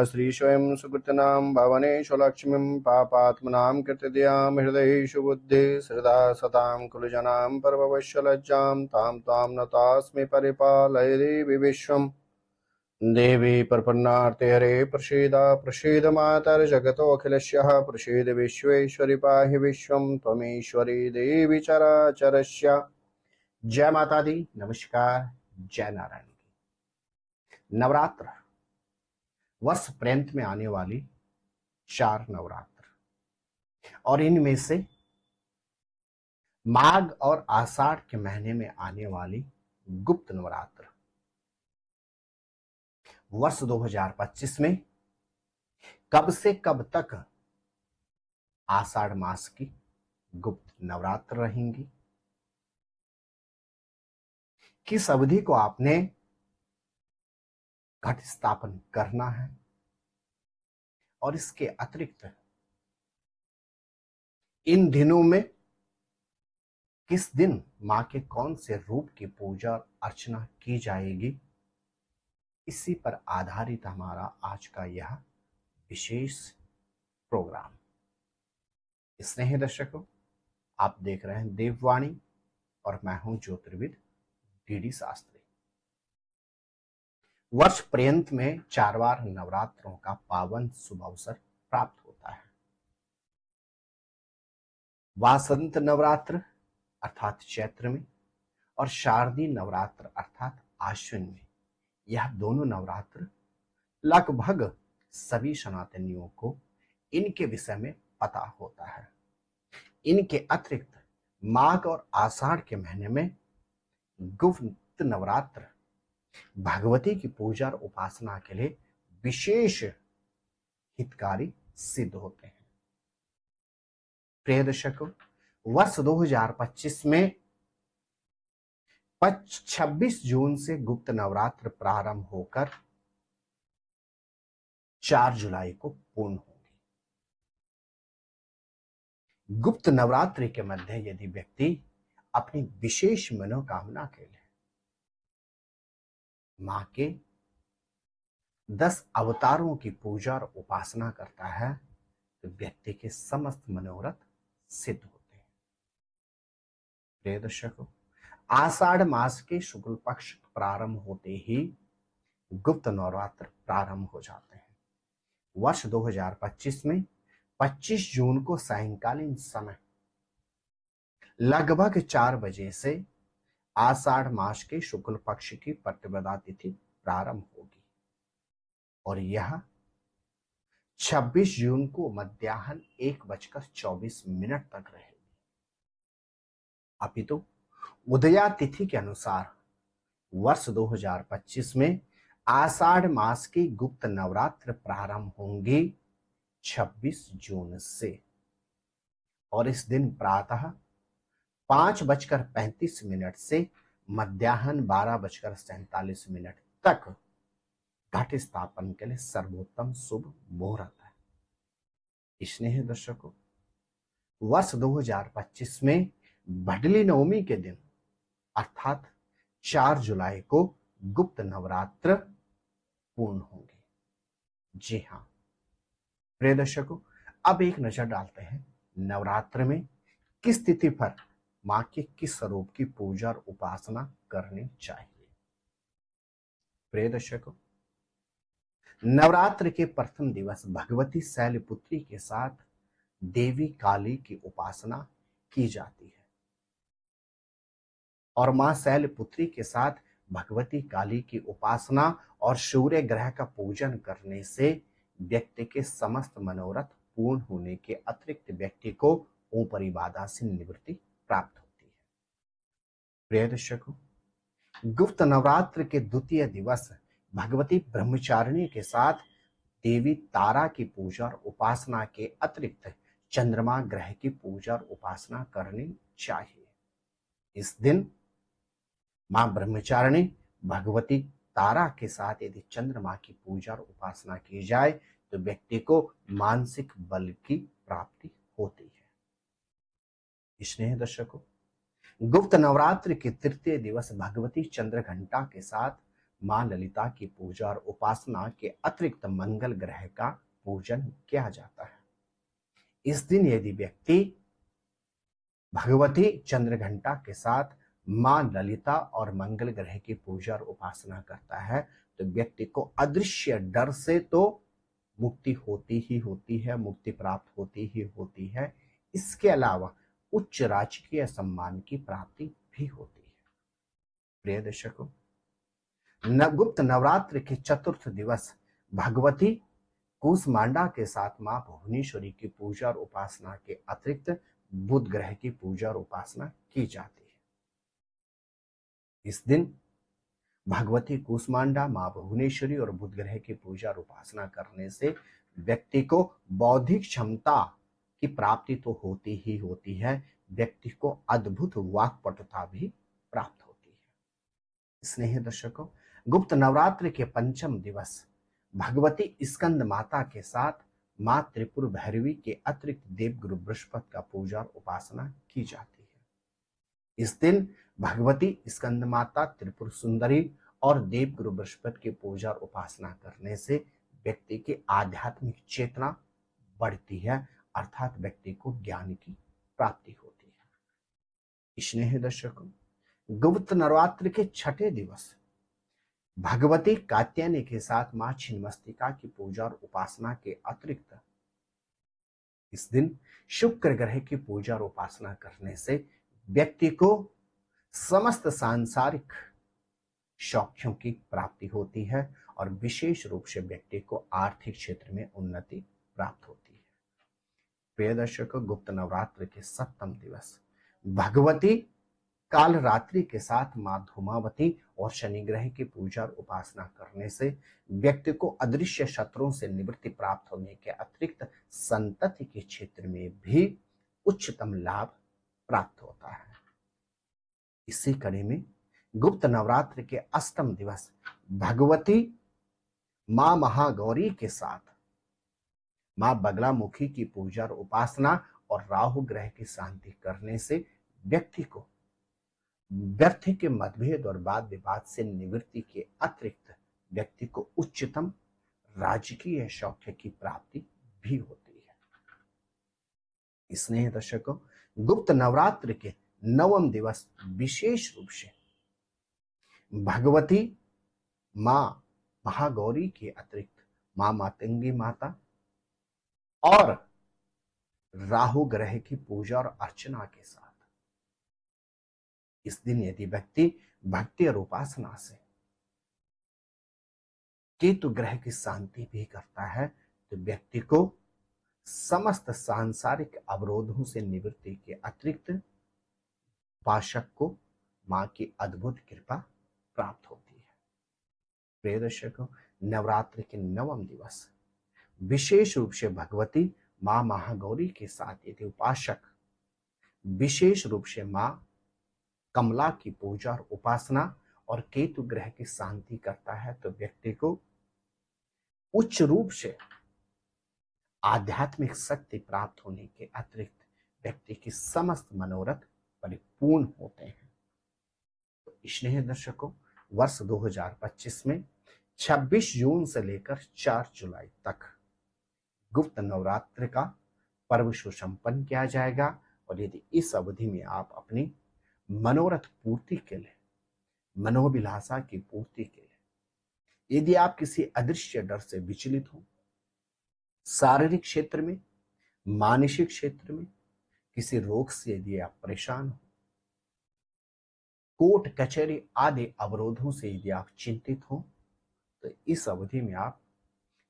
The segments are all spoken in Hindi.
श्री स्वयं सुकृतनां भवनेषु लक्ष्मीं पापात्मनां कृतधियां हृदयेषु बुद्धि सदा सतां कुलजनां परमवश्य लज्जां तां तां नतास्मि परिपालय देवि विश्वम् देवी प्रपन्नार्ते हरे प्रसीद मातर्जगतोऽखिलस्यः प्रसीद विश्वेश्वरि पाहि विश्वं त्वमीश्वरी देवी चराचरस्य। जय माता दी। नमस्कार। जय नारायण। नवरात्र वर्ष पर्यंत में आने वाली 4 नवरात्र और इनमें से माघ और आषाढ़ के महीने में आने वाली गुप्त नवरात्र वर्ष 2025 में कब से कब तक आषाढ़ मास की गुप्त नवरात्र रहेंगी, किस अवधि को आपने घट स्थापन करना है और इसके अतिरिक्त इन दिनों में किस दिन मां के कौन से रूप की पूजा अर्चना की जाएगी, इसी पर आधारित हमारा आज का यह विशेष प्रोग्राम। स्नेही दर्शकों, आप देख रहे हैं देववाणी और मैं हूं ज्योतिर्विद डीडी शास्त्री। वर्ष पर्यंत में 4 बार नवरात्रों का पावन शुभ अवसर प्राप्त होता है। वासंत नवरात्र अर्थात चैत्र में और शारदीय नवरात्र अर्थात आश्विन में, यह दोनों नवरात्र लगभग सभी सनातनियों को इनके विषय में पता होता है। इनके अतिरिक्त माघ और आषाढ़ के महीने में गुप्त नवरात्र भगवती की पूजा और उपासना के लिए विशेष हितकारी सिद्ध होते हैं। प्रिय दर्शकों, वर्ष 2025 में 26 जून से गुप्त नवरात्र प्रारंभ होकर 4 जुलाई को पूर्ण होंगे। गुप्त नवरात्रि के मध्य यदि व्यक्ति अपनी विशेष मनोकामना के लिए मां के 10 अवतारों की पूजा और उपासना करता है तो व्यक्ति के समस्त मनोरथ सिद्ध होते हैं। प्रिय दर्शकों, आषाढ़ मास के शुक्ल पक्ष प्रारंभ होते ही गुप्त नवरात्र प्रारंभ हो जाते हैं। वर्ष 2025 में 25 जून को सायंकालीन समय लगभग 4 बजे से आषाढ़ मास के शुक्ल पक्ष की प्रतिपदा तिथि प्रारंभ होगी और यह 26 जून को मध्याह्न 1:24 तक रहेगी। अपितु उदया तिथि के अनुसार वर्ष 2025 में आषाढ़ मास की गुप्त नवरात्र प्रारंभ होंगी 26 जून से और इस दिन प्रातः 5:35 से मध्याह्न 12:47 तक घट स्थापन के लिए सर्वोत्तम शुभ मुहूर्त है। स्नेही दर्शकों, वर्ष 2025 में भडली नवमी के दिन अर्थात 4 जुलाई को गुप्त नवरात्र पूर्ण होंगे। जी हां प्रिय दर्शकों, अब एक नजर डालते हैं नवरात्र में किस तिथि पर मां के किस स्वरूप की पूजा और उपासना करनी चाहिए। प्रिय दर्शकों, नवरात्र के प्रथम दिवस भगवती शैलपुत्री के साथ देवी काली की उपासना की जाती है और मां शैलपुत्री के साथ भगवती काली की उपासना और सूर्य ग्रह का पूजन करने से व्यक्ति के समस्त मनोरथ पूर्ण होने के अतिरिक्त व्यक्ति को ऊपरी बाधा से निवृत्ति प्राप्त होती है। प्रिय दर्शकों, गुप्त नवरात्र के द्वितीय दिवस भगवती ब्रह्मचारिणी के साथ देवी तारा की पूजा और उपासना के अतिरिक्त चंद्रमा ग्रह की पूजा और उपासना करनी चाहिए। इस दिन मां ब्रह्मचारिणी भगवती तारा के साथ यदि चंद्रमा की पूजा और उपासना की जाए तो व्यक्ति को मानसिक बल की प्राप्ति होती है। स्नेह दर्शकों, गुप्त नवरात्र के तृतीय दिवस भगवती चंद्रघंटा के साथ मां ललिता की पूजा और उपासना के अतिरिक्त मंगल ग्रह का पूजन किया जाता है। इस दिन यदि व्यक्ति भगवती चंद्रघंटा के साथ मां ललिता और मंगल ग्रह की पूजा और उपासना करता है तो व्यक्ति को अदृश्य डर से तो मुक्ति होती ही होती है, मुक्ति प्राप्त होती ही होती है। इसके अलावा उच्च राजकीय सम्मान की प्राप्ति भी होती है। प्रिय दर्शकों, गुप्त नवरात्र के चतुर्थ दिवस भगवती कूष्मांडा के साथ मां भुवनेश्वरी की पूजा और उपासना के अतिरिक्त बुध ग्रह की पूजा और उपासना की जाती है। इस दिन भगवती कूष्मांडा, मां भुवनेश्वरी और बुध ग्रह की पूजा और उपासना करने से व्यक्ति को बौद्धिक क्षमता की प्राप्ति तो होती ही होती है, व्यक्ति को अद्भुत वाक्पटुता भी प्राप्त होती है। स्नेह दर्शकों, गुप्त नवरात्र के पंचम दिवस भगवती स्कंद माता के साथ मां त्रिपुर भैरवी के अतिरिक्त देवगुरु बृहस्पति का पूजा और उपासना की जाती है। इस दिन भगवती स्कंद माता, त्रिपुर सुंदरी और देवगुरु बृहस्पति की पूजा और उपासना करने से व्यक्ति की आध्यात्मिक चेतना बढ़ती है, अर्थात व्यक्ति को ज्ञान की प्राप्ति होती है। स्नेह दर्शकों, गुप्त नवरात्र के छठे दिवस भगवती कात्यायनी के साथ मां छिन्नमस्तिका की पूजा और उपासना के अतिरिक्त इस दिन शुक्र ग्रह की पूजा और उपासना करने से व्यक्ति को समस्त सांसारिक शौख्यों की प्राप्ति होती है और विशेष रूप से व्यक्ति को आर्थिक क्षेत्र में उन्नति प्राप्त होती है। प्रिय दर्शकों, गुप्त नवरात्र के सप्तम दिवस भगवती काल रात्रि के साथ मां धूमावती और शनि ग्रह की पूजा और उपासना करने से व्यक्ति को अदृश्य शत्रुओं से निवृत्ति प्राप्त होने के अतिरिक्त संतति के क्षेत्र में भी उच्चतम लाभ प्राप्त होता है। इसी कड़ी में गुप्त नवरात्र के अष्टम दिवस भगवती मां महागौरी के साथ मां बगलामुखी की पूजा और उपासना और राहु ग्रह की शांति करने से व्यक्ति को व्यर्थ के मतभेद और वाद विवाद से निवृत्ति के अतिरिक्त व्यक्ति को उच्चतम राजकीय सौख्य की प्राप्ति भी होती है। स्नेह दर्शकों, गुप्त नवरात्र के नवम दिवस विशेष रूप से भगवती मां महागौरी के अतिरिक्त मां मातंगी माता और राहु ग्रह की पूजा और अर्चना के साथ इस दिन यदि व्यक्ति भक्ति और उपासना से केतु ग्रह की शांति भी करता है तो व्यक्ति को समस्त सांसारिक अवरोधों से निवृत्ति के अतिरिक्त उपासक को मां की अद्भुत कृपा प्राप्त होती है। प्रिय दर्शकों, नवरात्र के नवम दिवस विशेष रूप से भगवती मां महागौरी के साथ यदि उपासक विशेष रूप से मां कमला की पूजा और उपासना और केतु ग्रह की शांति करता है तो व्यक्ति को उच्च रूप से आध्यात्मिक शक्ति प्राप्त होने के अतिरिक्त व्यक्ति की समस्त मनोरथ परिपूर्ण होते हैं। तो स्नेह दर्शकों, वर्ष 2025 में 26 जून से लेकर 4 जुलाई तक गुप्त नवरात्र का पर्व सुसंपन्न किया जाएगा और यदि इस अवधि में आप अपनी मनोरथ पूर्ति के लिए, मनोभिलाषा की पूर्ति के लिए, यदि आप किसी अदृश्य डर से विचलित हो, शारीरिक क्षेत्र में, मानसिक क्षेत्र में किसी रोग से यदि आप परेशान हो, कोर्ट कचहरी आदि अवरोधों से यदि आप चिंतित हो तो इस अवधि में आप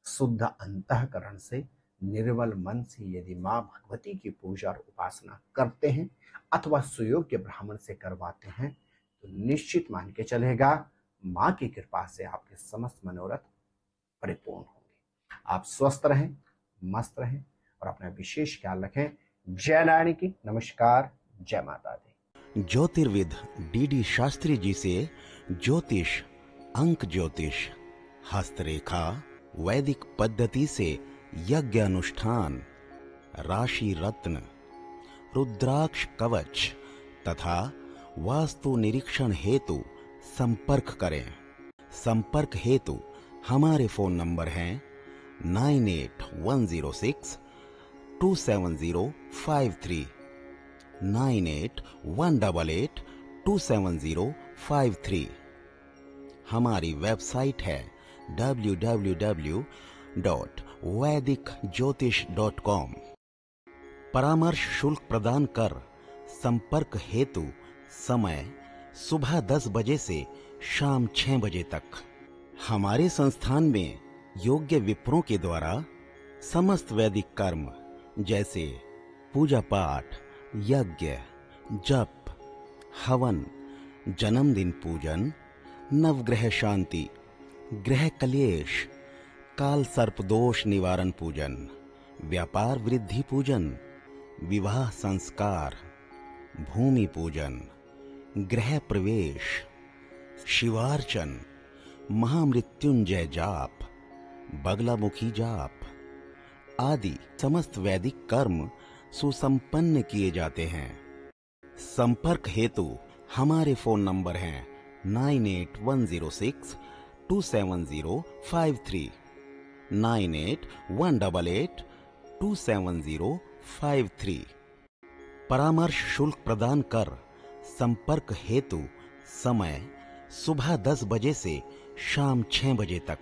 शुद्ध अंतःकरण से, निर्मल मन से यदि मां भगवती की पूजा और उपासना करते हैं अथवा सुयोग्य ब्राह्मण से करवाते हैं तो निश्चित मान के चलेगा मां की कृपा से आपके समस्त मनोरथ परिपूर्ण होंगे। आप स्वस्थ रहें, मस्त रहें और अपना विशेष ख्याल रखें। जय नारायण की नमस्कार, जय माता दी। ज्योतिर्विद डीडी शास्त्री जी से ज्योतिष, अंक ज्योतिष, हस्तरेखा, वैदिक पद्धति से यज्ञ अनुष्ठान, राशि रत्न, रुद्राक्ष कवच तथा वास्तु निरीक्षण हेतु संपर्क करें। संपर्क हेतु हमारे फोन नंबर हैं 9810627053, 9818827053। हमारी वेबसाइट है www.vedicjyotish.com। परामर्श शुल्क प्रदान कर संपर्क हेतु समय सुबह 10 बजे से शाम 6 बजे तक। हमारे संस्थान में योग्य विप्रों के द्वारा समस्त वैदिक कर्म जैसे पूजा पाठ, यज्ञ, जप, हवन, जन्मदिन पूजन, नवग्रह शांति, ग्रह कलेश, काल सर्प दोष निवारण पूजन, व्यापार वृद्धि पूजन, विवाह संस्कार, भूमि पूजन, गृह प्रवेश, शिवार्चन, महामृत्युंजय जाप, बगलामुखी जाप आदि समस्त वैदिक कर्म सुसंपन्न किए जाते हैं। संपर्क हेतु हमारे फोन नंबर हैं 9810627053, 9818827053। परामर्श शुल्क प्रदान कर संपर्क हेतु समय सुबह 10 बजे से शाम 6 बजे तक।